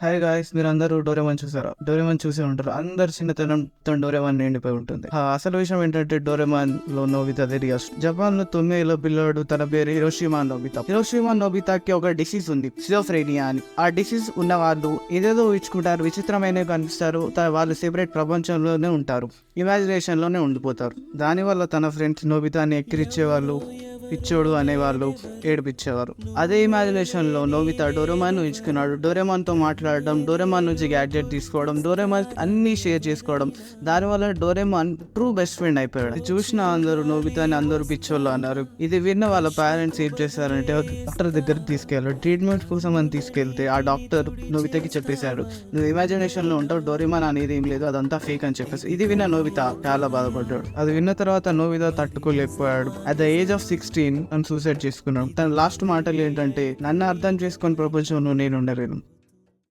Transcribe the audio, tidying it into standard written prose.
Hi guys, మీరు అందరూ Doraemon చూసారా? డోరేమాన్ చూసే ఉంటారు. అందరు చిన్నతనంతో డోరేమాన్ నిండిపోయి ఉంటుంది. అసలు విషయం ఏంటంటే డోరేమాన్ లో నోబితా రియస్ జపాన్ లో 9 పిల్లడు తన పేరు హిరోషిమా నోబితా. హిరోషిమా నోబితాకి ఒక డిసీజ్ ఉంది, సిజోఫ్రేనియా అని. ఆ డిసీజ్ ఉన్న వాళ్ళు ఏదేదో ఊహించుకుంటారు, విచిత్రమైనవి కనిపిస్తారు. వాళ్ళు సెపరేట్ ప్రపంచంలోనే ఉంటారు, ఇమాజినేషన్ లోనే ఉండిపోతారు. దానివల్ల తన ఫ్రెండ్స్ నోబితాని ఎక్కిరిచ్చేవాళ్ళు, పిచ్చోడు అనేవాళ్ళు, ఏడిపించేవారు. అదే ఇమాజినేషన్ లో నోబితా డోరేమాన్ ఊహించుకున్నాడు. డోరేమాన్ తో మాట్లాడడం, డోరేమాన్ నుంచి గ్యాడ్జెట్ తీసుకోవడం, డోరేమాన్ అన్ని షేర్ చేసుకోవడం. దానివల్ల డోరేమాన్ ట్రూ బెస్ట్ ఫ్రెండ్ అయిపోయాడు. ఇది చూసిన అందరూ నోబితాని అందరూ పిచ్చోళ్ళు అన్నారు. ఇది విన్న వాళ్ళ పేరెంట్స్ ఏం చేశారంటే డాక్టర్ దగ్గరికి తీసుకెళ్ళారు. ట్రీట్మెంట్ కోసం అని తీసుకెళ్తే ఆ డాక్టర్ నోబితాకి చెప్పేశాడు, నువ్వు ఇమాజినేషన్ లో ఉంటావు, డోరేమాన్ అనేది ఏం లేదు, అదంతా ఫేక్ అని చెప్పేసి. ఇది విన్న నోబితా చాలా బాధపడ్డాడు. అది విన్న తర్వాత నోబితా తట్టుకోలేకపోయాడు. అట్ ద ఏజ్ ఆఫ్ 16 తను సూసైడ్ చేసుకున్నాడు. తన లాస్ట్ మాటలు ఏంటంటే, నన్ను అర్థం చేసుకొని ప్రపంచంలో నేను ఉండలేను.